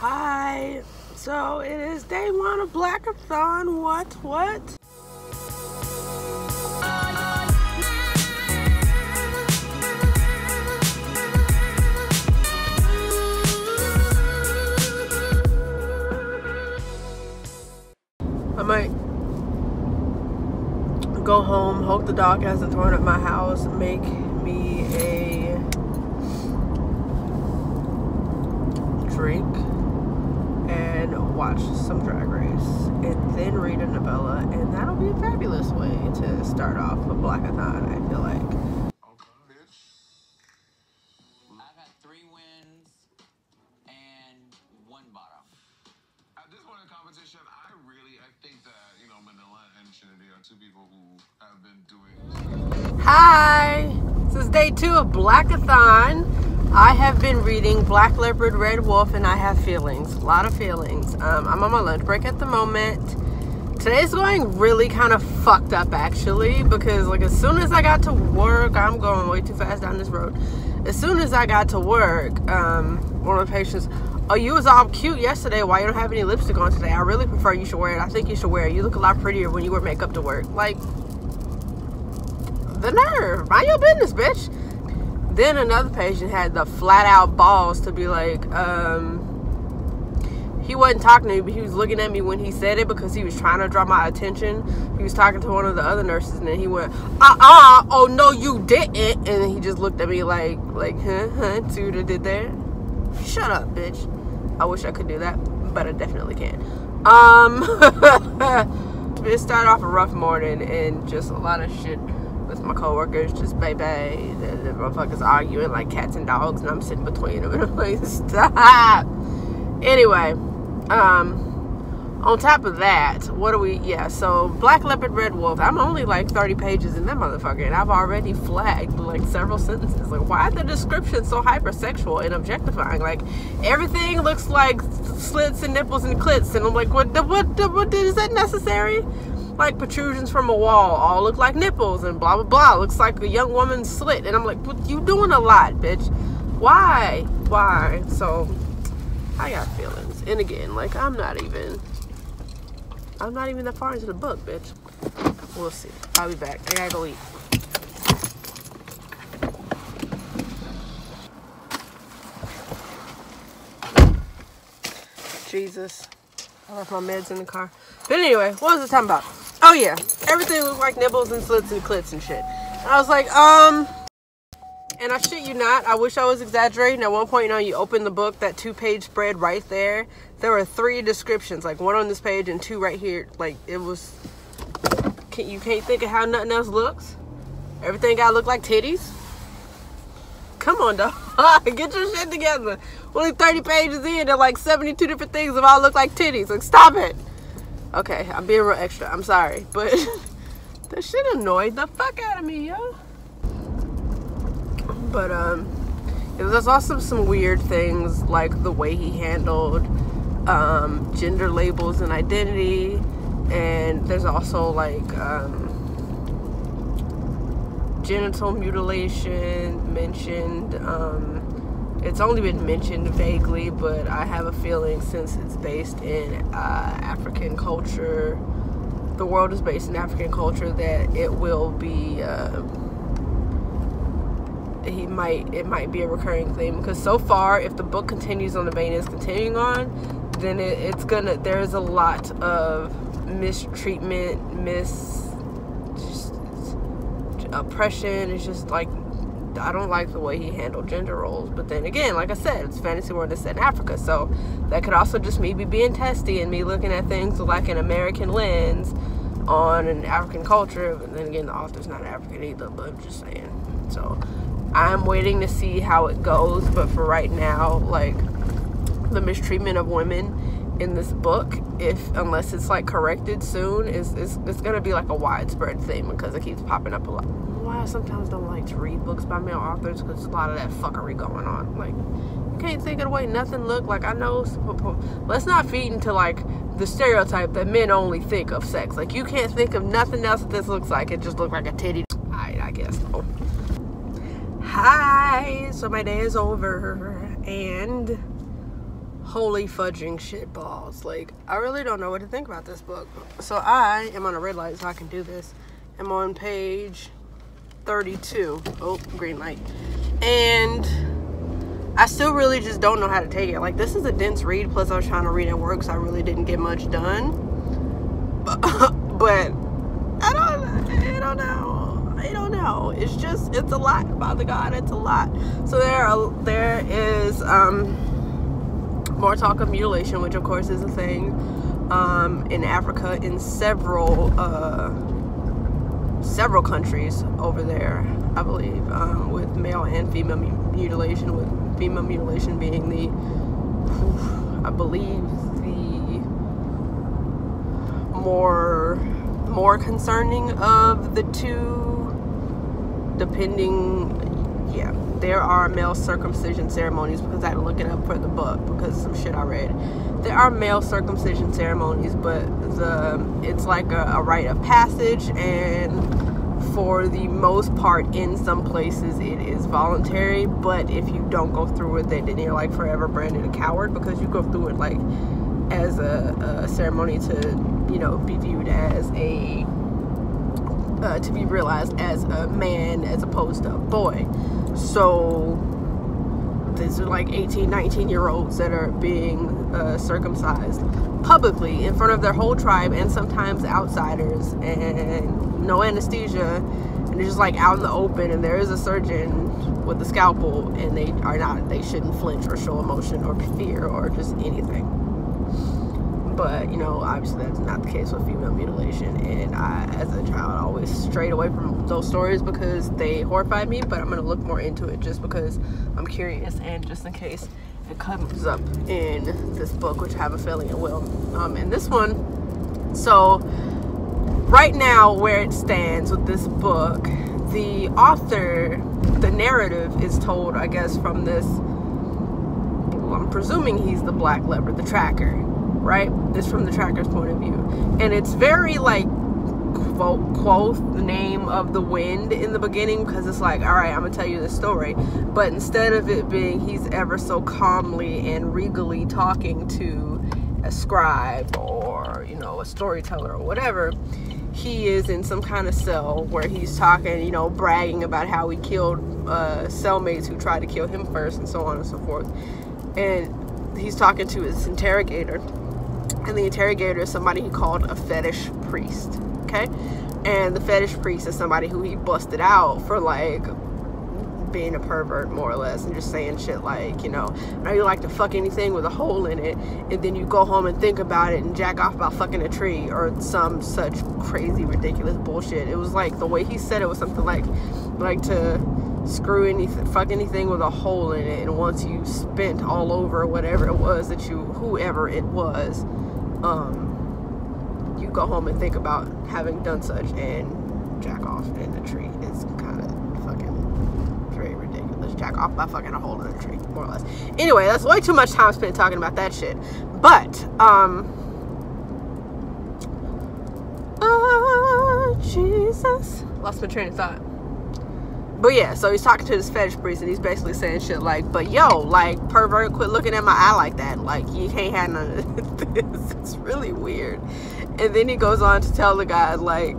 Hi. So it is day one of Blackathon. What? I might go home, hope the dog hasn't torn up my house, make me a drink, and watch some Drag Race, and then read a novella, and that'll be a fabulous way to start off a Blackathon, I feel like. I've had 3 wins and 1 bottom. At this point in competition, I think that, Manila and Trinity are 2 people who have been doing... Hi! This is day 2 of Blackathon. I have been reading Black Leopard, Red Wolf, and I have feelings. A lot of feelings. I'm on my lunch break at the moment. Today's going really kind of fucked up, actually, because, as soon as I got to work, I'm going way too fast down this road. As soon as I got to work, one of the patients, "Oh, you was all cute yesterday. Why you don't have any lipstick on today? I really prefer you should wear it. I think you should wear it. You look a lot prettier when you wear makeup to work." Like, the nerve. Mind your business, bitch. Then another patient had the flat out balls to be like, he wasn't talking to me, but he was looking at me when he said it because he was trying to draw my attention. He was talking to one of the other nurses, and then he went, oh no you didn't, and then he just looked at me like, see what I did there? Shut up, bitch. I wish I could do that, but I definitely can't. It started off a rough morning and just a lot of shit with my coworkers, just baby, the motherfuckers arguing like cats and dogs, and I'm sitting between them, and I'm like, stop. Anyway, on top of that, so Black Leopard, Red Wolf, I'm only like 30 pages in that motherfucker, and I've already flagged like several sentences. Like, why are the descriptions so hypersexual and objectifying? Like, everything looks like slits and nipples and clits, and I'm like, what is that necessary? Like, protrusions from a wall all look like nipples, and blah blah blah looks like a young woman's slit, and I'm like, what, you doing a lot, bitch. Why? So I got feelings. And again, like, I'm not even that far into the book, bitch. We'll see. I'll be back. I gotta go eat. Jesus, I left my meds in the car. But anyway, what was I talking about? Oh yeah, everything looked like nibbles and slits and clits and shit. And I was like, and I shit you not, I wish I was exaggerating. At one point, you open the book, that 2-page spread right there, there were 3 descriptions, like 1 on this page and 2 right here. Like, it was, you can't think of how nothing else looks. Everything gotta look like titties. Come on, dog. Get your shit together. Only 30 pages in, there are like 72 different things that all look like titties. Like, stop it. Okay, I'm being real extra. I'm sorry, but that shit annoyed the fuck out of me, yo. But there's also some weird things, like the way he handled gender labels and identity, and there's also like genital mutilation mentioned. It's only been mentioned vaguely, but I have a feeling since it's based in African culture, the world is based in African culture, that it will be it might be a recurring theme, because so far, if the book continues on the vein it's continuing on, then there's a lot of mistreatment, oppression. It's just like, I don't like the way he handled gender roles. But then again, like I said, it's fantasy world, that's set in Africa, so that could also just me being testy and me looking at things with like an American lens on an African culture. But then again, the author's not African either, but I'm just saying. So I'm waiting to see how it goes, but for right now, like, the mistreatment of women in this book, unless it's like corrected soon, it's gonna be like a widespread thing, because it keeps popping up a lot. Why I sometimes don't like to read books by male authors, because there's a lot of that fuckery going on. Like, you can't think of the way nothing look. Like, I know, let's not feed into like the stereotype that men only think of sex. Like, you can't think of nothing else that this looks like. It just looks like a titty. I guess. Oh. Hi, so my day is over, and Holy fudging shit balls. Like, I really don't know what to think about this book. So I am on a red light, so I can do this. I'm on page 32. Oh, green light. And I still really just don't know how to take it. Like, this is a dense read, plus I was trying to read at work, so I really didn't get much done. But I don't know. It's just, it's a lot. Father God, it's a lot. So there is more talk of mutilation, which of course is a thing in Africa, in several countries over there, I believe, with male and female mutilation, with female mutilation being the, I believe, the more concerning of the two, depending. Yeah, there are male circumcision ceremonies, because I had to look it up for the book because of some shit I read. There are male circumcision ceremonies, but it's like a rite of passage, and for the most part, in some places, it is voluntary. But if you don't go through with it, then you're like forever branded a coward, because you go through it like as a ceremony to, you know, be viewed as a to be realized as a man as opposed to a boy. So these are like 18, 19-year-olds that are being circumcised publicly in front of their whole tribe, and sometimes outsiders, and no anesthesia, and they're just like out in the open, and there is a surgeon with a scalpel, and they shouldn't flinch or show emotion or fear or just anything. But, you know, obviously that's not the case with female mutilation, and I, as a child, always strayed away from those stories because they horrified me. But I'm going to look more into it just because I'm curious, and just in case it comes up in this book, which I have a feeling it will. And this one, so right now where it stands with this book, the author, the narrative is told, I guess, from this, well, I'm presuming he's the Black Leopard, the tracker, right? It's from the tracker's point of view, and it's very like quote the name of the wind in the beginning, because it's like, all right, I'm gonna tell you this story, but instead of it being he's ever so calmly and regally talking to a scribe or, you know, a storyteller or whatever, he is in some kind of cell where he's talking, you know, bragging about how he killed cellmates who tried to kill him first, and so on and so forth. And he's talking to his interrogator, and the interrogator is somebody he called a fetish priest, okay? And the fetish priest is somebody who he busted out for, like, being a pervert, more or less, and just saying shit like, you know, now you like to fuck anything with a hole in it, and then you go home and think about it and jack off about fucking a tree, or some such crazy, ridiculous bullshit. It was like, the way he said it was something like to screw anything, fuck anything with a hole in it, and once you spent all over whatever it was that you, whoever it was, you go home and think about having done such and jack off in a tree. It's kind of fucking very ridiculous. Jack off by fucking a hole in a tree, more or less. Anyway, that's way too much time spent talking about that shit. But Jesus, lost my train of thought. But yeah, so he's talking to this fetish priest, and he's basically saying shit like, but yo, like, pervert, quit looking at my eye like that. Like, you can't have none of this. It's really weird. And then he goes on to tell the guy, like,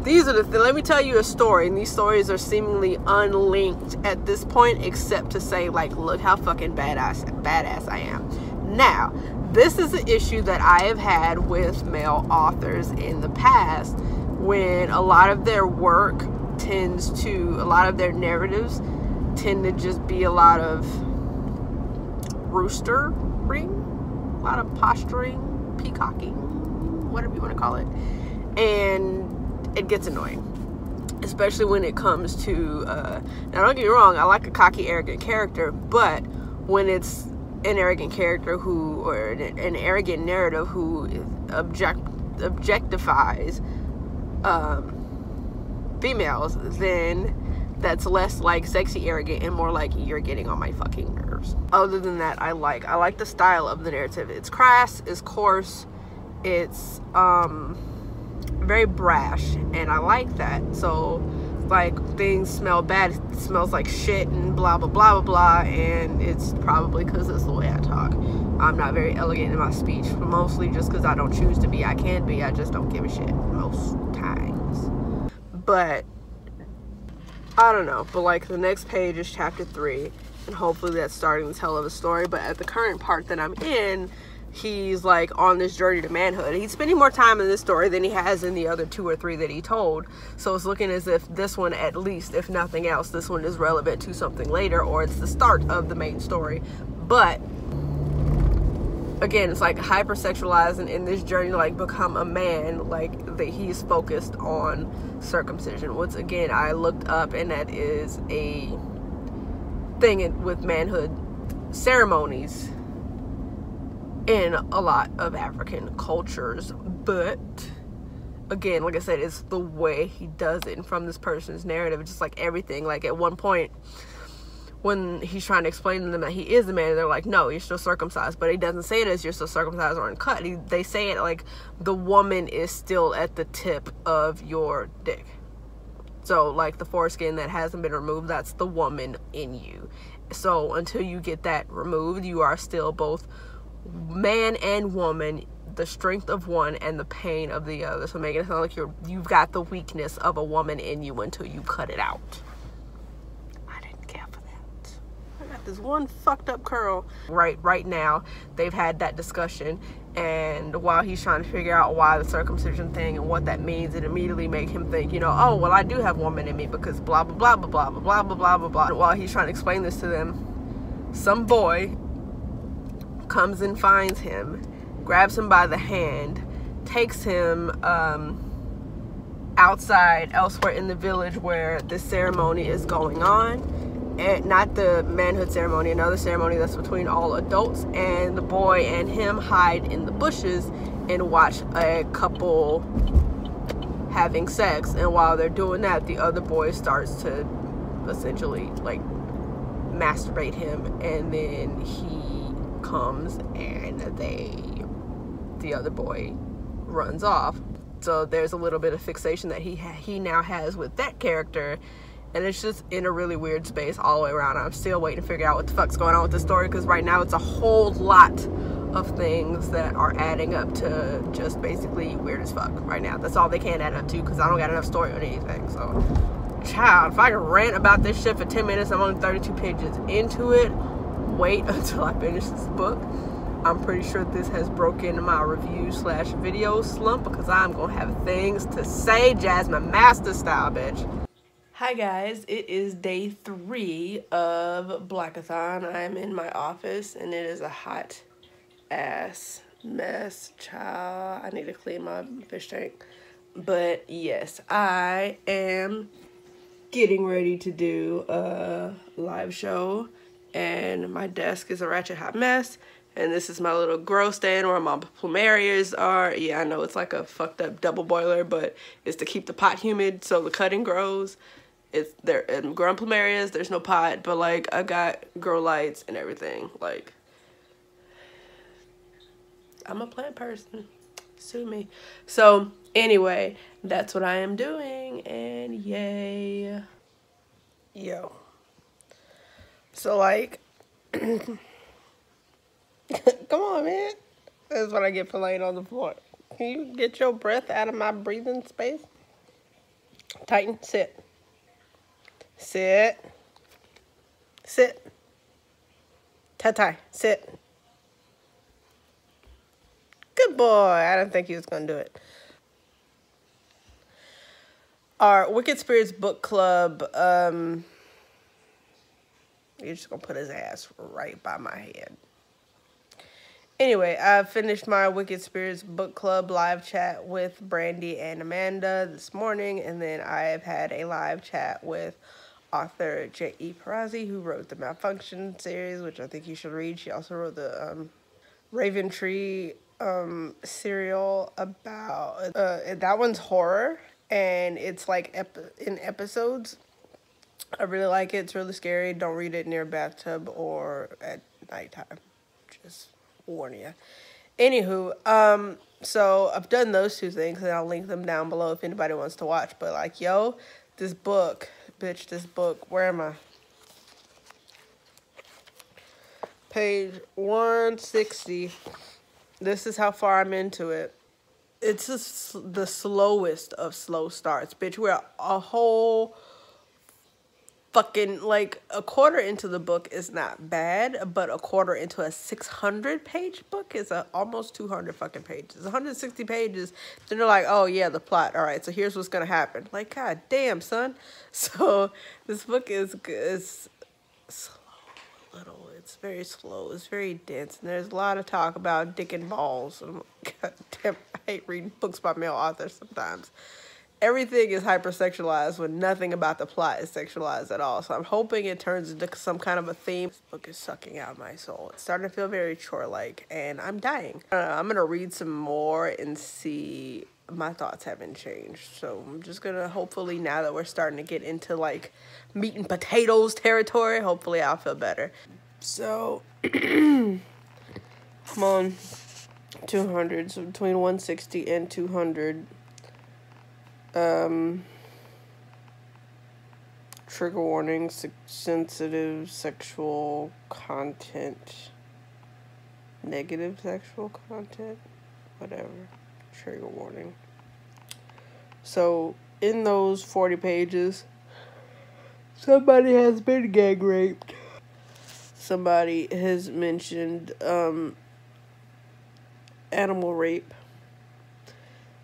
these are the things, let me tell you a story. And these stories are seemingly unlinked at this point, except to say, like, look how fucking badass I am. Now, this is an issue that I have had with male authors in the past, when a lot of their work tends to, a lot of their narratives tend to just be a lot of roostering, a lot of posturing, peacocking, whatever you want to call it, and it gets annoying, especially when it comes to now don't get me wrong, I like a cocky, arrogant character, but when it's an arrogant character who, or an arrogant narrative who objectifies females, then that's less like sexy arrogant and more like you're getting on my fucking nerves. Other than that, I like the style of the narrative. It's crass, it's coarse, it's very brash, and I like that. So like, things smell bad, it smells like shit and blah blah blah blah blah, and it's probably because it's the way I talk. I'm not very elegant in my speech, mostly just because I don't choose to be. I can be, I just don't give a shit most times. But I don't know, but like the next page is chapter 3, and hopefully that's starting to tell of a story. But at the current part that I'm in, he's like on this journey to manhood. He's spending more time in this story than he has in the other 2 or 3 that he told. So it's looking as if this one, at least, if nothing else, this one is relevant to something later, or it's the start of the main story. But again, it's like hypersexualizing in this journey to like become a man, like that he's focused on circumcision. Once again, I looked up, and that is a thing with manhood ceremonies in a lot of African cultures. But again, like I said, it's the way he does it, and from this person's narrative, it's just like everything. Like at one point when he's trying to explain to them that he is a man, they're like, no, you're still circumcised. But he doesn't say it as you're still circumcised or uncut. They say it like the woman is still at the tip of your dick. So like the foreskin that hasn't been removed, that's the woman in you. So until you get that removed, you are still both man and woman, the strength of one and the pain of the other. So making it sound like you've got the weakness of a woman in you until you cut it out. I didn't care for that. I got this one fucked up curl. Right now, they've had that discussion, and while he's trying to figure out why the circumcision thing and what that means, it immediately make him think, you know, oh, well, I do have woman in me because blah, blah, blah, blah, blah, blah, blah, blah, blah, blah. While he's trying to explain this to them, some boy comes and finds him, grabs him by the hand, takes him outside elsewhere in the village where this ceremony is going on, and not the manhood ceremony, another ceremony that's between all adults. And the boy and him hide in the bushes and watch a couple having sex, and while they're doing that, the other boy starts to essentially like masturbate him, and then he comes and the other boy runs off. So there's a little bit of fixation that he now has with that character, and it's just in a really weird space all the way around. I'm still waiting to figure out what the fuck's going on with the story, because right now it's a whole lot of things that are adding up to just basically weird as fuck right now. That's all they can add up to, because I don't got enough story on anything. So child, if I can rant about this shit for 10 minutes, I'm only 32 pages into it. Wait until I finish this book. I'm pretty sure this has broken my review/video slump, because I'm gonna have things to say, Jasmine Master style, bitch. Hi guys, it is day 3 of Blackathon. I'm in my office and it is a hot ass mess, child. I need to clean my fish tank. But yes, I am getting ready to do a live show, and my desk is a ratchet hot mess, and this is my little grow stand where my plumerias are. Yeah, I know it's like a fucked up double boiler, but it's to keep the pot humid so the cutting grows. It's there, and growing plumerias, there's no pot, but like I got grow lights and everything. Like, I'm a plant person, sue me. So anyway, that's what I am doing, and yay. Yo. So like, come on, man. That's what I get for laying on the floor. Can you get your breath out of my breathing space? Tighten, sit. Sit. Sit. Tai-tai, sit. Good boy. I didn't think he was going to do it. Our Wicked Spirits book club, you're just going to put his ass right by my head. Anyway, I finished my Wicked Spirits book club live chat with Brandi and Amanda this morning, and then I have had a live chat with author J.E. Purrazzi, who wrote the Malfunction series, which I think you should read. She also wrote the Raven Tree serial about, that one's horror, and it's like in episodes. I really like it. It's really scary. Don't read it near a bathtub or at nighttime. Just warn you. Anywho, so I've done those 2 things, and I'll link them down below if anybody wants to watch. But like, yo, this book, bitch, this book, where am I? Page 160. This is how far I'm into it. It's just the slowest of slow starts. Bitch, we're a whole fucking, like, a quarter into the book is not bad, but a quarter into a 600-page book is almost 200 fucking pages. 160 pages, then they're like, oh, yeah, the plot. All right, so here's what's going to happen. Like, god damn, son. So this book is slow a little. It's very slow. It's very dense. And there's a lot of talk about dick and balls. And god damn, I hate reading books by male authors sometimes. Everything is hypersexualized when nothing about the plot is sexualized at all. So I'm hoping it turns into some kind of a theme. This book is sucking out my soul. It's starting to feel very chore-like, and I'm dying. I'm going to read some more and see. My thoughts haven't changed. So I'm just going to hopefully, now that we're starting to get into, like, meat and potatoes territory, hopefully I'll feel better. So, I'm on 200, so between 160 and 200. Trigger warning, sensitive sexual content, negative sexual content, whatever, trigger warning. So, in those 40 pages, somebody has been gang raped. Somebody has mentioned, animal rape.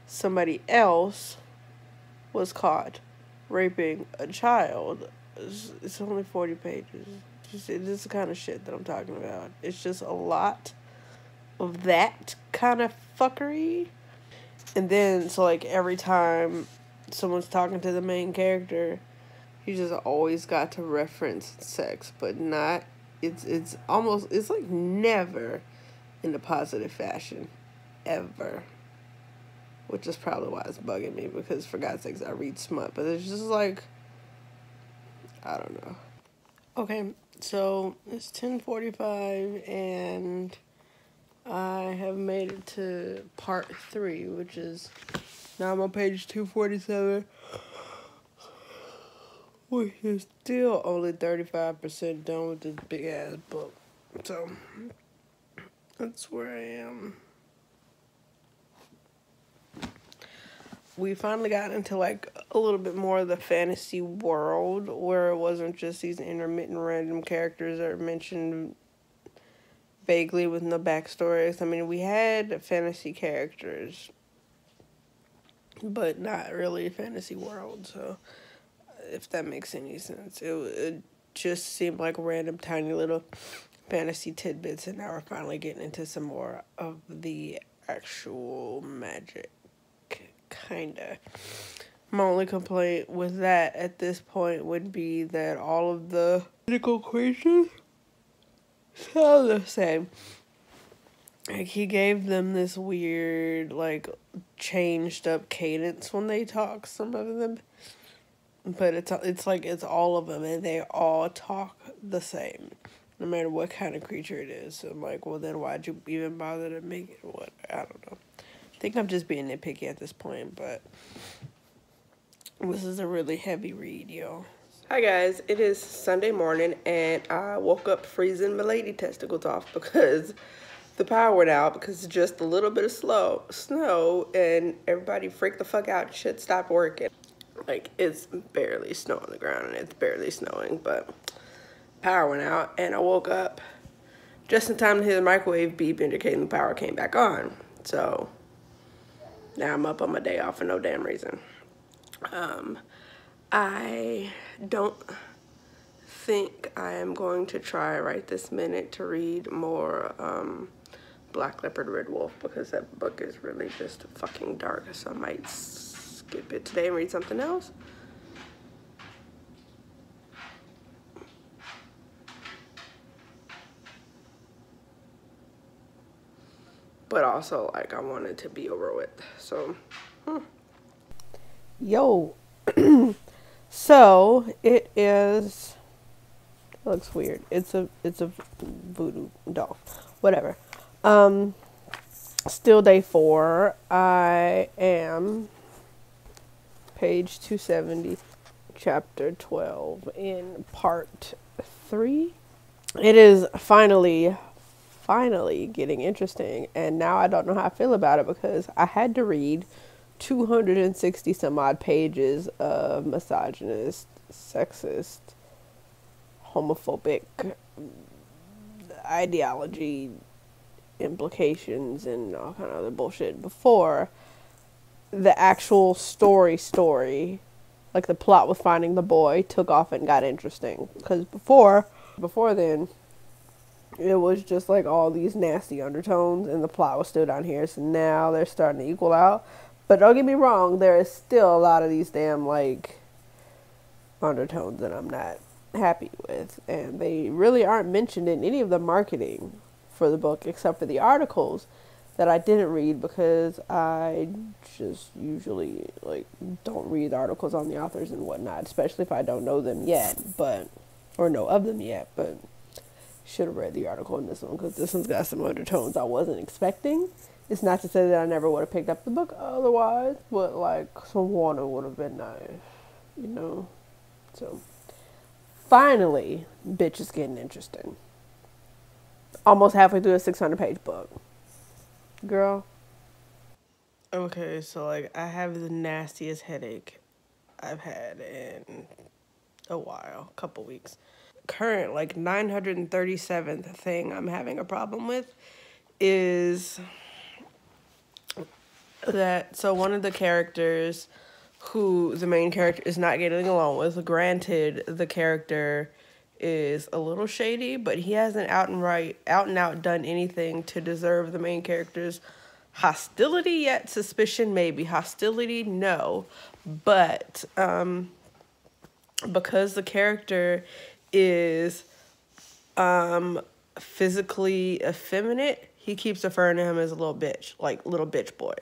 Somebody else was caught raping a child. It's only 40 pages. This is the kind of shit that I'm talking about. It's just a lot of that kind of fuckery. And then, so like every time someone's talking to the main character, he just always got to reference sex, but not, it's almost, it's like never in a positive fashion. Ever. Which is probably why it's bugging me, because for God's sakes, I read smut. But it's just like, I don't know. Okay, so it's 10:45, and I have made it to part 3, which is, now I'm on page 247, which is still only 35% done with this big-ass book. So, that's where I am. We finally got into, like, a little bit more of the fantasy world, where it wasn't just these intermittent random characters that are mentioned vaguely with no backstories. I mean, we had fantasy characters, but not really a fantasy world, so if that makes any sense. It just seemed like random tiny little fantasy tidbits, and now we're finally getting into some more of the actual magic. Kinda. My only complaint with that at this point would be that all of the mythical creatures sound the same. Like, he gave them this weird, like, changed up cadence when they talk, some of them. But it's like it's all of them, and they all talk the same, no matter what kind of creature it is. So I'm like, well, then why'd you even bother to make it? What? I don't know. I think I'm just being nitpicky at this point, but this is a really heavy read, yo. Hi guys, it is Sunday morning, and I woke up freezing my lady testicles off because the power went out, because it's just a little bit of snow, and everybody freaked the fuck out. Shit stopped working. Like, it's barely snow on the ground, and it's barely snowing, but power went out, and I woke up just in time to hear the microwave beep indicating the power came back on. So now I'm up on my day off for no damn reason. I don't think I am going to try right this minute to read more Black Leopard, Red Wolf, because that book is really just fucking dark, so I might skip it today and read something else. But also, like, I want it to be over with. So, Yo. So, it is, it looks weird. It's a voodoo doll. Whatever. Still day 4. I am page 270, chapter 12, in part 3. It is finally finally getting interesting. And now I don't know how I feel about it because I had to read 260 some odd pages of misogynist, sexist, homophobic ideology implications and all kind of other bullshit before the actual story, like the plot with finding the boy, took off and got interesting. Because before then, it was just like all these nasty undertones and the plot was still down here. So now they're starting to equal out. But don't get me wrong, there is still a lot of these damn like undertones that I'm not happy with. And they really aren't mentioned in any of the marketing for the book except for the articles that I didn't read because I just usually like don't read articles on the authors and whatnot, especially if I don't know them yet, or know of them yet. But should have read the article in this one because this one's got some undertones I wasn't expecting. It's not to say that I never would have picked up the book otherwise, but like some water would have been nice, you know. So finally, bitch is getting interesting. Almost halfway through a 600-page book. Girl. Okay, so like I have the nastiest headache I've had in a while, a couple weeks. Current like 937th thing I'm having a problem with is that, so one of the characters who the main character is not getting along with, granted the character is a little shady, but he hasn't out and out done anything to deserve the main character's hostility yet. Suspicion, maybe. Hostility, no. But because the character is physically effeminate, he keeps referring to him as a little bitch, like little bitch boy.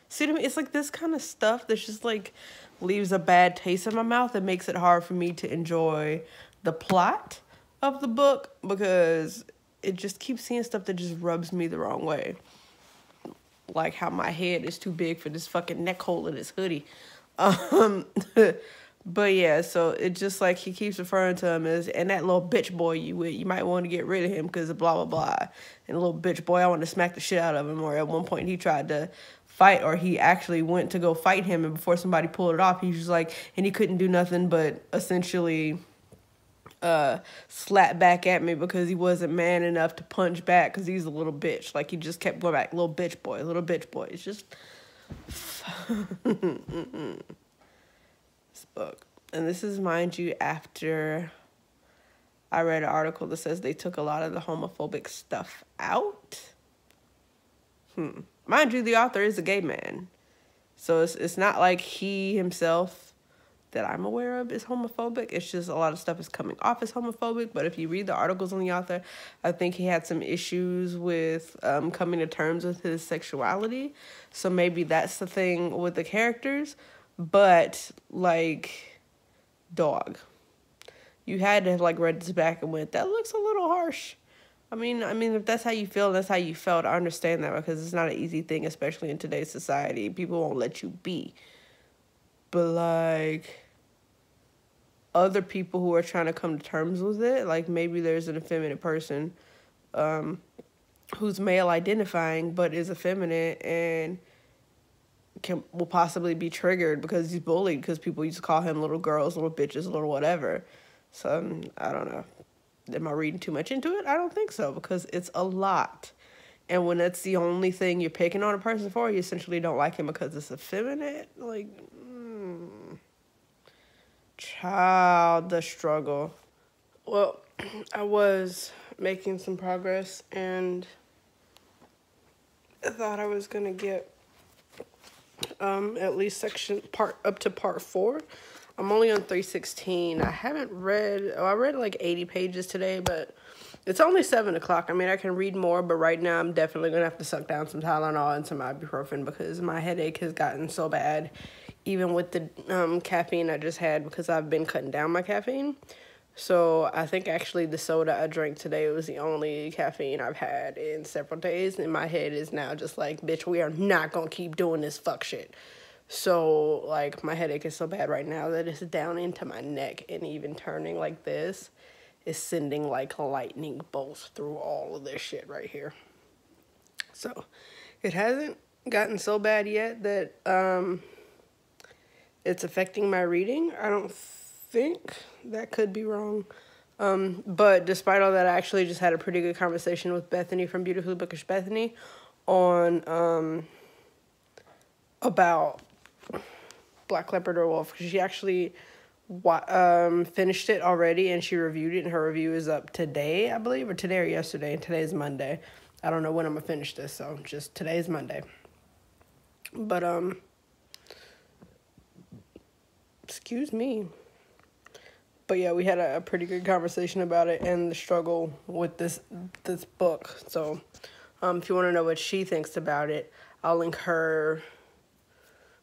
See what I mean? It's like this kind of stuff that's just like leaves a bad taste in my mouth and makes it hard for me to enjoy the plot of the book because it just keeps seeing stuff that just rubs me the wrong way. Like how my head is too big for this fucking neck hole in this hoodie. But yeah, so it just like he keeps referring to him as, and that little bitch boy you with, you might want to get rid of him because of blah, blah, blah. And the little bitch boy, I want to smack the shit out of him. Or at one point he tried to fight, or he actually went to go fight him, and before somebody pulled it off, he was like, and he couldn't do nothing but essentially slap back at me because he wasn't man enough to punch back because he's a little bitch. Like he just kept going back, little bitch boy, little bitch boy. It's just this book. And this is, mind you, after I read an article that says they took a lot of the homophobic stuff out. Mind you, the author is a gay man. So it's not like he himself, that I'm aware of, is homophobic. It's just a lot of stuff is coming off as homophobic. But if you read the articles on the author, I think he had some issues with coming to terms with his sexuality. So maybe that's the thing with the characters. But, like, dog, you had to have, like, read this back and went, that looks a little harsh. I mean, if that's how you feel and that's how you felt, I understand that because it's not an easy thing, especially in today's society. People won't let you be. But, like, other people who are trying to come to terms with it, like maybe there's an effeminate person who's male identifying but is effeminate and will possibly be triggered because he's bullied because people used to call him little girls, little bitches, little whatever. So, I don't know. Am I reading too much into it? I don't think so because it's a lot. And when that's the only thing you're picking on a person for, you essentially don't like him because it's effeminate. Like, child, the struggle. Well, I was making some progress and I thought I was going to get at least up to part 4. I'm only on 316. I haven't read, I read like 80 pages today, but it's only 7 o'clock. I mean, I can read more, but right now I'm definitely going to have to suck down some Tylenol and some ibuprofen because my headache has gotten so bad, even with the caffeine I just had because I've been cutting down my caffeine. So I think actually the soda I drank today was the only caffeine I've had in several days, and my head is now just like, bitch, we are not going to keep doing this fuck shit. So, like, my headache is so bad right now that it's down into my neck, and even turning like this is sending like lightning bolts through all of this shit right here. So it hasn't gotten so bad yet that it's affecting my reading. I don't think. That could be wrong. But despite all that, I actually just had a pretty good conversation with Bethany from Beautifully Bookish Bethany on about Black Leopard or Wolf, because she actually finished it already and she reviewed it, and her review is up today, I believe, or today or yesterday, and today is Monday. I don't know when I'm gonna finish this, so just today is Monday. But excuse me. But yeah, we had a pretty good conversation about it and the struggle with this book. So if you want to know what she thinks about it, I'll link her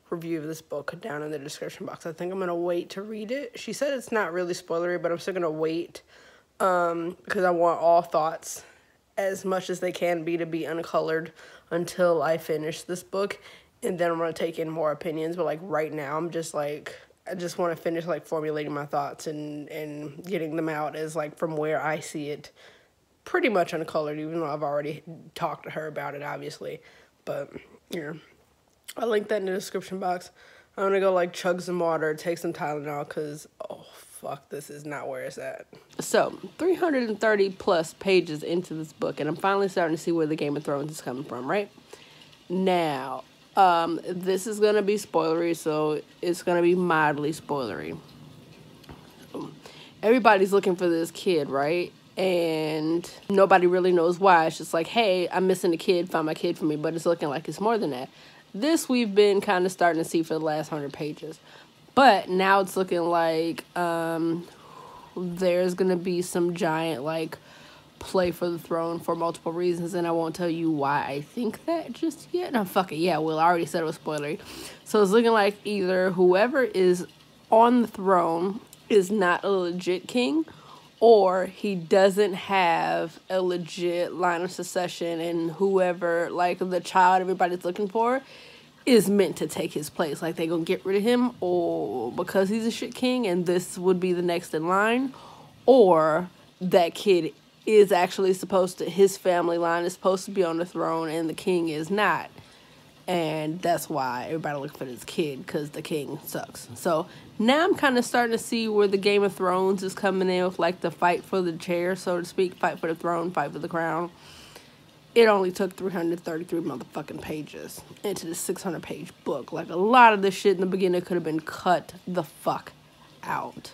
review of this book down in the description box. I think I'm going to wait to read it. She said it's not really spoilery, but I'm still going to wait because I want all thoughts as much as they can be to be uncolored until I finish this book. And then I'm going to take in more opinions. But like right now, I'm just like, I just want to finish like formulating my thoughts and getting them out as like from where I see it, pretty much uncolored, even though I've already talked to her about it, obviously. But yeah, I'll link that in the description box. I'm gonna go like chug some water, take some Tylenol, because oh fuck, this is not where it's at. So 330 plus pages into this book, and I'm finally starting to see where the Game of Thrones is coming from. Right now, this is gonna be spoilery, so it's gonna be mildly spoilery. Everybody's looking for this kid, right? And nobody really knows why. It's just like, hey, I'm missing a kid, find my kid for me. But it's looking like it's more than that. This we've been kind of starting to see for the last 100 pages. But now it's looking like there's going to be some giant, like, play for the throne for multiple reasons. And I won't tell you why I think that just yet. No, fuck it. Yeah, well, I already said it was spoilery. So it's looking like either whoever is on the throne is not a legit king, or he doesn't have a legit line of succession, and whoever, like, the child everybody's looking for is meant to take his place. Like, they gonna get rid of him, or because he's a shit king and this would be the next in line, or that kid is actually supposed to, his family line is supposed to be on the throne and the king is not. And that's why everybody looking for this kid, because the king sucks. So now I'm kind of starting to see where the Game of Thrones is coming in with, like, the fight for the chair, so to speak. Fight for the throne, fight for the crown. It only took 333 motherfucking pages into the 600-page book. Like, a lot of this shit in the beginning could have been cut the fuck out.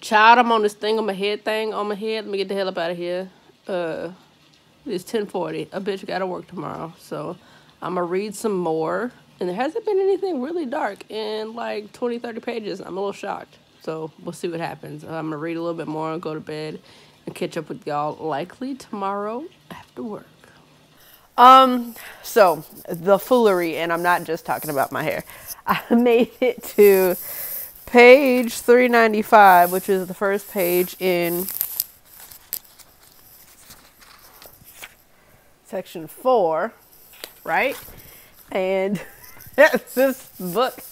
Child, I'm on this thing on my head on my head. Let me get the hell up out of here. It's 10:40. A bitch gotta work tomorrow, so I'm going to read some more. And there hasn't been anything really dark in like 20, 30 pages. I'm a little shocked. So we'll see what happens. I'm going to read a little bit more and go to bed and catch up with y'all likely tomorrow after work. So the foolery, and I'm not just talking about my hair. I made it to page 395, which is the first page in section 4. Right? And this book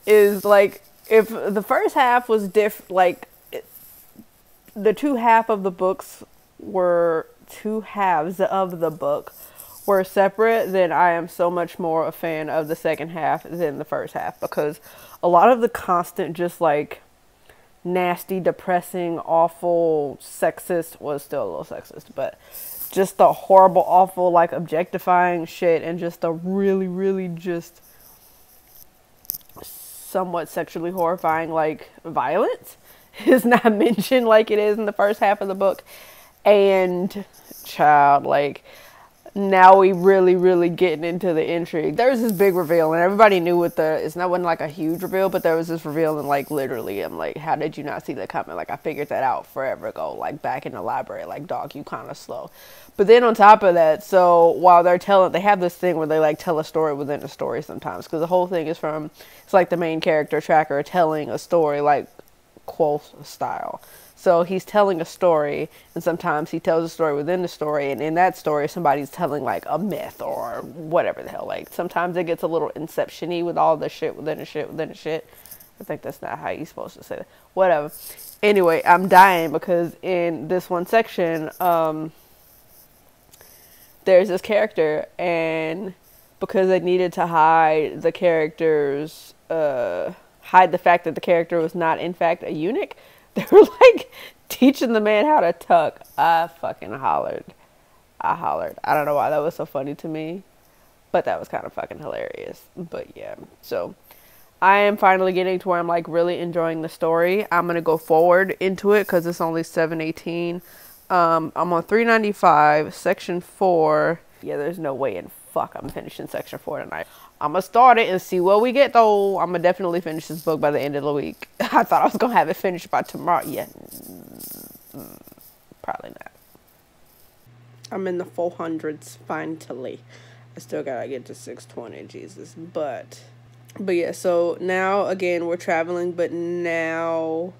is like, if the first half was the two halves of the book were separate, then I am so much more a fan of the second half than the first half, because a lot of the constant just like nasty, depressing, awful, sexist, was still a little sexist, but just the horrible, awful, like, objectifying shit, and just the really, really just somewhat sexually horrifying, like, violence is not mentioned like it is in the first half of the book. And, child, like, now we really, really getting into the intrigue. There was this big reveal, and everybody knew what wasn't like a huge reveal, but there was this reveal, and like literally, I'm like, how did you not see that coming? Like, I figured that out forever ago, like back in the library. Like, dog, you kind of slow. But then on top of that, so while they have this thing where they like tell a story within a story sometimes, because the whole thing is it's like the main character tracker telling a story like quote style. So he's telling a story, and sometimes he tells a story within the story, and in that story, somebody's telling, like, a myth or whatever the hell. Like, sometimes it gets a little Inception-y with all the shit within the shit within the shit. I think that's not how you're supposed to say that. Whatever. Anyway, I'm dying because in this one section, there's this character, and because they needed to hide the character's, hide the fact that the character was not in fact a eunuch, they were like teaching the man how to tuck. I fucking hollered. I don't know why that was so funny to me, but that was kind of fucking hilarious. But yeah, so I am finally getting to where I'm like really enjoying the story. I'm gonna go forward into it because it's only 7:18. I'm on 395, section 4. Yeah, there's no way in fuck I'm finishing section 4 tonight. I'm gonna start it and see where we get though. I'm gonna definitely finish this book by the end of the week. I thought I was gonna have it finished by tomorrow. Yeah, probably not. I'm in the 400s finally. I still gotta get to 620, Jesus. But yeah, so now again we're traveling, but now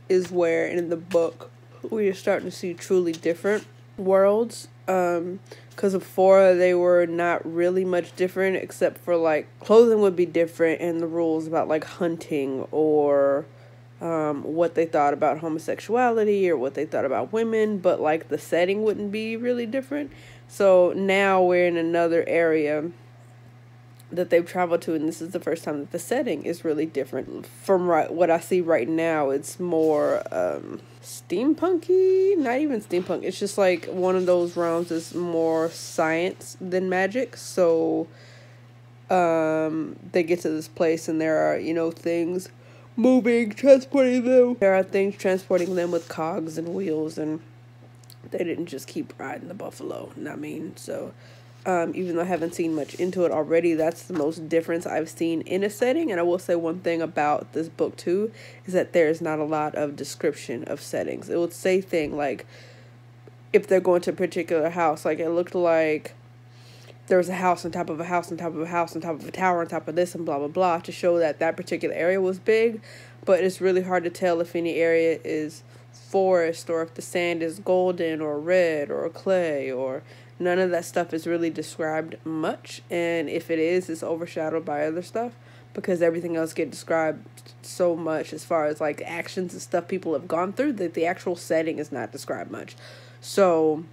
is where in the book we are starting to see truly different worlds. Because before they were not really much different, except for like clothing would be different and the rules about like hunting or what they thought about homosexuality or what they thought about women, but like the setting wouldn't be really different. So now we're in another area that they've traveled to, and this is the first time that the setting is really different from what I see right now. It's more steampunky, not even steampunk. It's just like one of those realms that's more science than magic. So they get to this place and there are, you know, things moving, transporting them. There are things transporting them with cogs and wheels, and they didn't just keep riding the buffalo. I mean, so even though I haven't seen much into it already, that's the most difference I've seen in a setting. And I will say one thing about this book too is that there's not a lot of description of settings. It would say thing like if they're going to a particular house, like it looked like there was a house on top of a house on top of a house on top of a tower on top of this and blah blah blah, to show that that particular area was big. But it's really hard to tell if any area is forest or if the sand is golden or red or clay, or none of that stuff is really described much. And if it is, it's overshadowed by other stuff because everything else gets described so much as far as like actions and stuff people have gone through, that the actual setting is not described much. So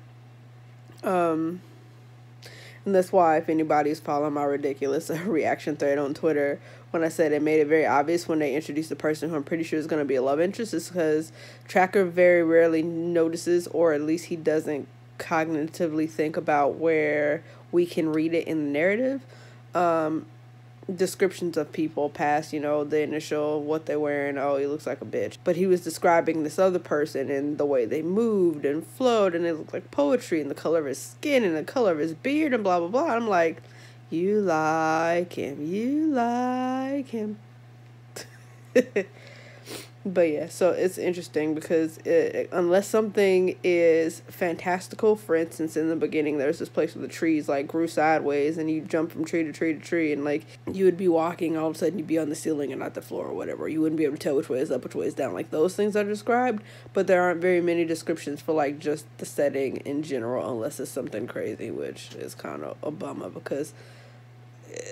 and that's why if anybody's following my ridiculous reaction thread on Twitter when I said it made it very obvious when they introduced the person who I'm pretty sure is going to be a love interest, is because Tracker very rarely notices, or at least he doesn't cognitively think about where we can read it in the narrative. Descriptions of people past, you know, the initial, what they're wearing, oh, he looks like a bitch. But he was describing this other person and the way they moved and flowed, and it looked like poetry, and the color of his skin and the color of his beard and blah, blah, blah. I'm like, you like him, you like him. But yeah, so it's interesting because unless something is fantastical, for instance, in the beginning, there's this place where the trees like grew sideways and you jump from tree to tree to tree, and like you would be walking, all of a sudden you'd be on the ceiling and not the floor or whatever. You wouldn't be able to tell which way is up, which way is down. Like those things are described, but there aren't very many descriptions for like just the setting in general, unless it's something crazy, which is kind of a bummer because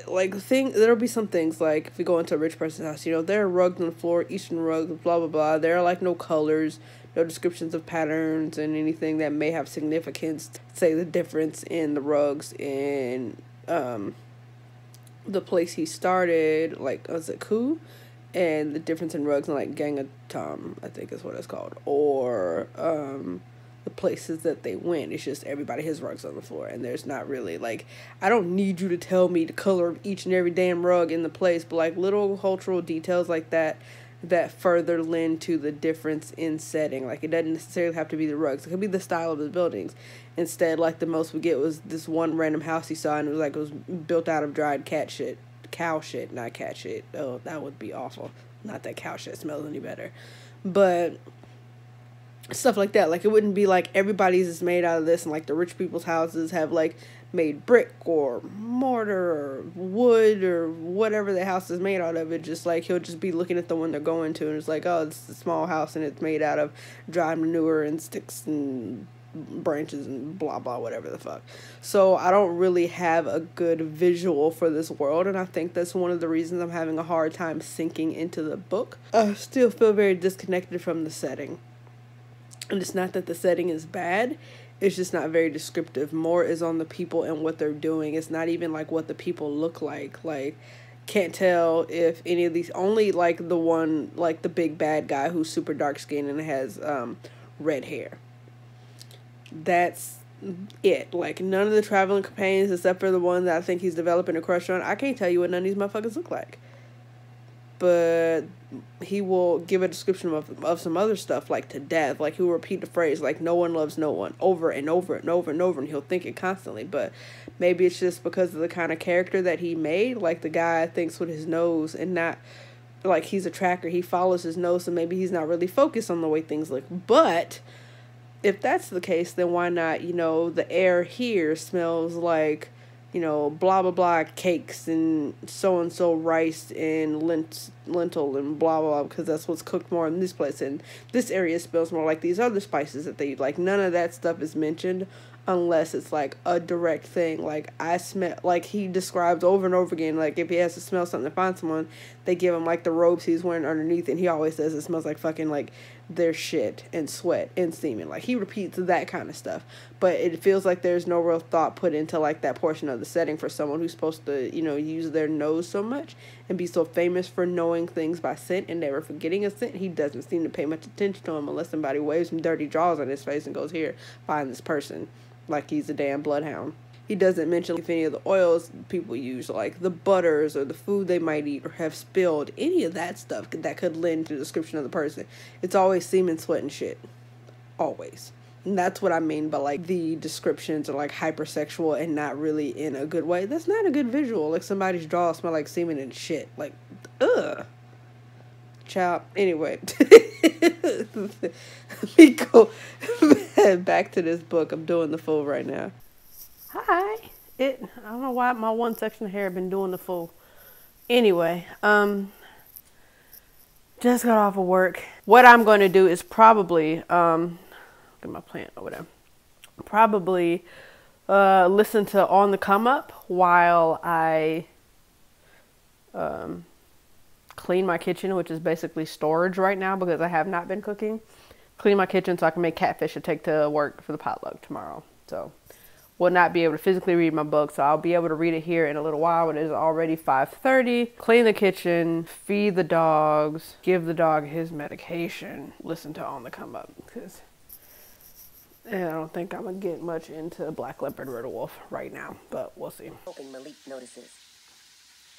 like there'll be some things like if we go into a rich person's house, you know, there are rugs on the floor, Eastern rugs, blah blah blah. There are like no colors, no descriptions of patterns and anything that may have significance. Say the difference in the rugs in the place he started, like was it Ku, and the difference in rugs in like Gangatam, I think is what it's called, or the places that they went. It's just everybody has rugs on the floor, and there's not really like, I don't need you to tell me the color of each and every damn rug in the place, but like little cultural details like that further lend to the difference in setting. Like it doesn't necessarily have to be the rugs, it could be the style of the buildings. Instead, like the most we get was this one random house he saw, and it was built out of dried cow shit, not cat shit. Oh, that would be awful. Not that cow shit smells any better, but stuff like that. Like it wouldn't be like everybody's is made out of this, and like the rich people's houses have like made brick or mortar or wood or whatever the house is made out of. It just like he'll just be looking at the one they're going to, and it's like, oh, this is a small house and it's made out of dried manure and sticks and branches and blah blah whatever the fuck. So I don't really have a good visual for this world, and I think that's one of the reasons I'm having a hard time sinking into the book. I still feel very disconnected from the setting. And it's not that the setting is bad, it's just not very descriptive. More is on the people and what they're doing. It's not even like what the people look like. Like, can't tell if any of these, only like the one, like the big bad guy who's super dark skinned and has red hair. That's it. Like, none of the traveling companions, except for the one that I think he's developing a crush on, I can't tell you what none of these motherfuckers look like. But he will give a description of some other stuff, like to death. Like, he'll repeat the phrase, like, no one loves no one, over and over and over and over, and he'll think it constantly. But maybe it's just because of the kind of character that he made. Like, the guy thinks with his nose and not, like, he's a tracker. He follows his nose, so maybe he's not really focused on the way things look. But if that's the case, then why not, you know, the air here smells like, you know, blah, blah, blah, cakes and so rice and lentil and blah, blah, because that's what's cooked more in this place. And this area smells more like these other spices that they eat. Like, none of that stuff is mentioned unless it's, like, a direct thing. Like, I smell, like, he describes over and over again, like, if he has to smell something to find someone, they give him, like, the robes he's wearing underneath, and he always says it smells like fucking, like, their shit and sweat and semen. Like, he repeats that kind of stuff, but it feels like there's no real thought put into, like, that portion of the setting for someone who's supposed to, you know, use their nose so much and be so famous for knowing things by scent and never forgetting a scent. He doesn't seem to pay much attention to him unless somebody waves some dirty jaws on his face and goes, here, find this person, like he's a damn bloodhound. He doesn't mention if any of the oils people use, like the butters or the food they might eat or have spilled, any of that stuff that could lend to the description of the person. It's always semen, sweat, and shit. Always. And that's what I mean by, like, the descriptions are, like, hypersexual and not really in a good way. That's not a good visual. Like, somebody's jaw smell like semen and shit. Like, ugh. Child. Anyway. Let me go back to this book. I'm doing the full right now. Hi. I don't know why my one section of hair been doing the full. Anyway, just got off of work. What I'm going to do is probably, get my plant over there. Probably listen to On the Come Up while I clean my kitchen, which is basically storage right now because I have not been cooking. Clean my kitchen so I can make catfish to take to work for the potluck tomorrow. So will not be able to physically read my book, so I'll be able to read it here in a little while. It is already 5:30. Clean the kitchen, feed the dogs, give the dog his medication, listen to On the Come Up, because I don't think I'm gonna get much into Black Leopard Riddle Wolf right now, but we'll see. Hoping Malik notices.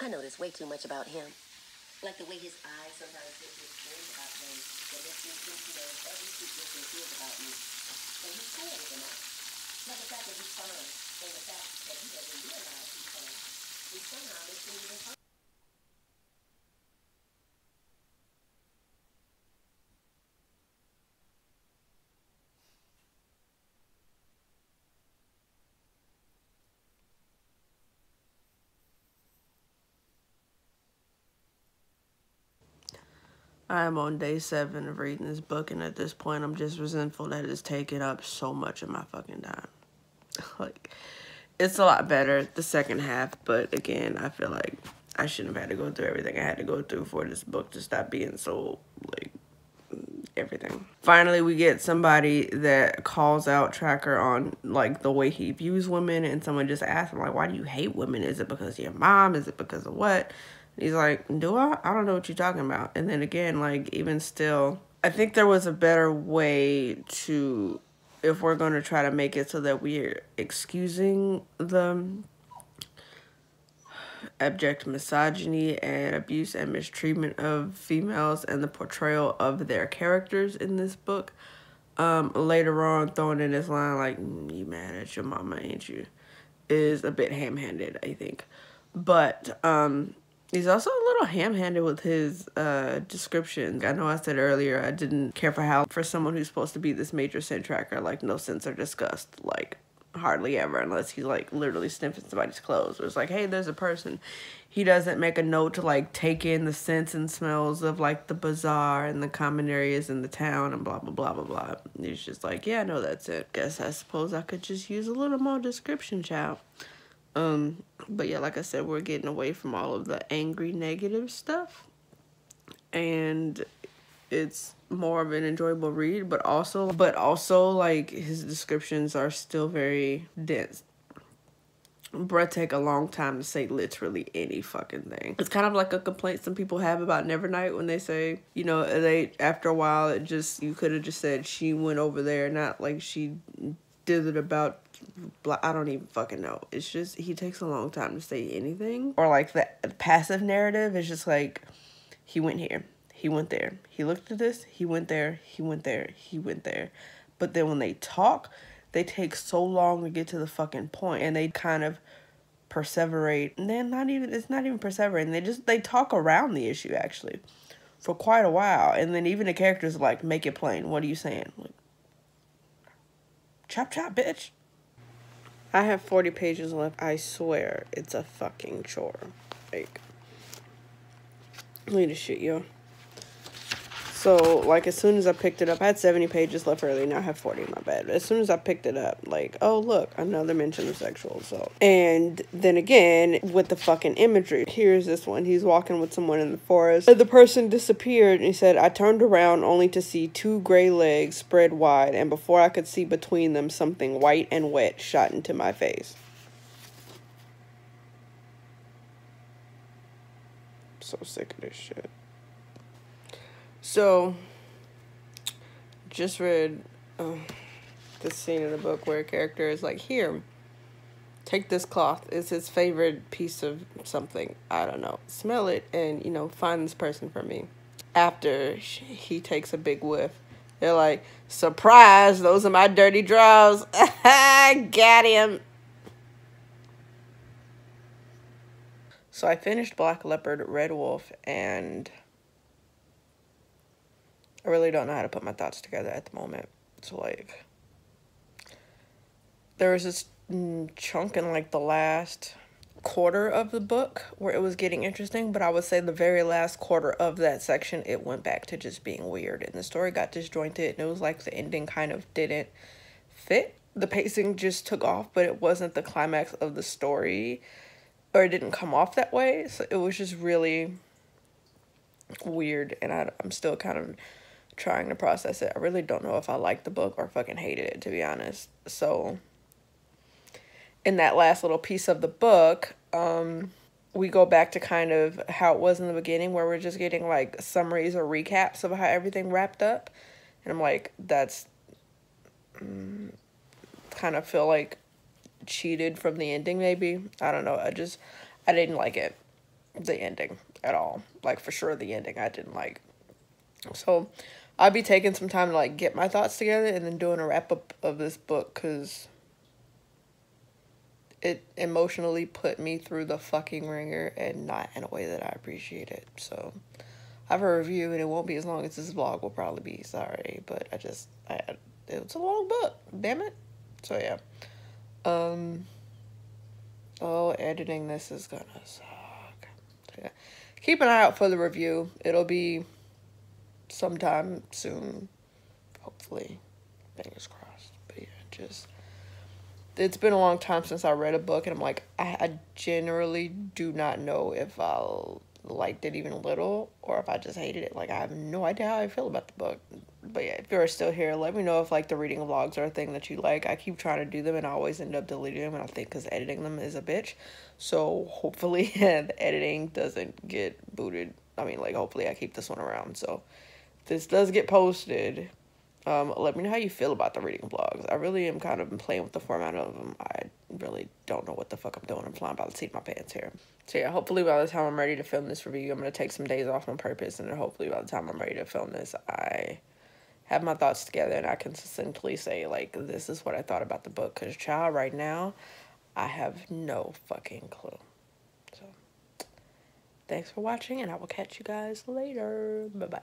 I notice way too much about him. Like the way his eyes sometimes get this strange about things that makes me think he knows every secret there is about me. And he's cool with them all. Not the fact that he's fine, and the fact that he doesn't realize he's fine. He somehow makes me even fine. I am on day 7 of reading this book, and at this point, I'm just resentful that it's taken up so much of my fucking time. Like, it's a lot better the second half, but again, I feel like I shouldn't have had to go through everything I had to go through for this book to stop being so, like, everything. Finally, we get somebody that calls out Tracker on, like, the way he views women, and someone just asks him, like, why do you hate women? Is it because of your mom? Is it because of what? He's like, do I? I don't know what you're talking about. And then again, like, even still, I think there was a better way to, if we're going to try to make it so that we're excusing the abject misogyny and abuse and mistreatment of females and the portrayal of their characters in this book. Later on, throwing in this line, like, you mad at your mama, ain't you? Is a bit ham-handed, I think. But, he's also a little ham-handed with his description. I know I said earlier I didn't care for how, for someone who's supposed to be this major scent tracker, like, no scents are discussed. Like, hardly ever, unless he's like literally sniffing somebody's clothes. Or it's like, hey, there's a person. He doesn't make a note to like take in the scents and smells of like the bazaar and the common areas in the town and blah blah blah blah blah. He's just like, yeah, no, that's it. Guess I suppose I could just use a little more description, child. But yeah, like I said, we're getting away from all of the angry negative stuff, and it's more of an enjoyable read, but also like his descriptions are still very dense. Bruh take a long time to say literally any fucking thing. It's kind of like a complaint some people have about Nevernight when they say, you know, they after a while it just, you could have just said she went over there, not like she did it about blah. I don't even fucking know. It's just he takes a long time to say anything. Or like the passive narrative is just like, he went here, he went there, he looked at this, he went there, he went there, he went there. But then when they talk, they take so long to get to the fucking point, and they kind of perseverate. And then it's not even perseverating. They talk around the issue actually for quite a while. And then even the characters are like, make it plain. What are you saying? Like, chop chop, bitch. I have 40 pages left. I swear it's a fucking chore. Like, look at this shit, yo. So, like, as soon as I picked it up, I had 70 pages left early, now I have 40, my bad. As soon as I picked it up, like, oh, look, another mention of sexual assault. And then again, with the fucking imagery, here's this one. He's walking with someone in the forest, and the person disappeared, and he said, I turned around only to see 2 gray legs spread wide, and before I could see between them, something white and wet shot into my face. I'm so sick of this shit. So, just read this scene in the book where a character is like, here, take this cloth. It's his favorite piece of something. I don't know. Smell it and, you know, find this person for me. After he takes a big whiff, they're like, surprise, those are my dirty drawers. Got him. So I finished Black Leopard, Red Wolf, and I really don't know how to put my thoughts together at the moment. So, like, there was this chunk in, like, the last quarter of the book where it was getting interesting, but I would say the very last quarter of that section, it went back to just being weird, and the story got disjointed, and it was like the ending kind of didn't fit. The pacing just took off, but it wasn't the climax of the story, or it didn't come off that way, so it was just really weird, and I'm still kind of trying to process it. I really don't know if I liked the book or fucking hated it, to be honest. So in that last little piece of the book, we go back to kind of how it was in the beginning, where we're just getting like summaries or recaps of how everything wrapped up. And I'm like, that's kind of feel like cheated from the ending, maybe. I don't know. I didn't like it, the ending at all. Like, for sure the ending I didn't like. So I'll be taking some time to like get my thoughts together and then doing a wrap up of this book, because it emotionally put me through the fucking ringer and not in a way that I appreciate it. So I have a review, and it won't be as long as this vlog will probably be. Sorry, but it's a long book, damn it. So yeah. Oh, editing this is gonna suck. So, yeah. Keep an eye out for the review. It'll be sometime soon, hopefully, fingers crossed. But yeah, it's been a long time since I read a book, and I'm like, I generally do not know if I'll liked it even a little, or if I just hated it. Like, I have no idea how I feel about the book. But yeah, if you're still here, let me know if like the reading vlogs are a thing that you like. I keep trying to do them, and I always end up deleting them, and I think because editing them is a bitch. So hopefully the editing doesn't get booted. I mean, like, hopefully I keep this one around. So this does get posted. Let me know how you feel about the reading vlogs. I really am kind of playing with the format of them. I really don't know what the fuck I'm doing. I'm flying by the seat of my pants here. So yeah, hopefully by the time I'm ready to film this review, I'm going to take some days off on purpose, and then hopefully by the time I'm ready to film this, I have my thoughts together, and I can succinctly say, like, this is what I thought about the book. Because, child, right now, I have no fucking clue. So, thanks for watching, and I will catch you guys later. Bye-bye.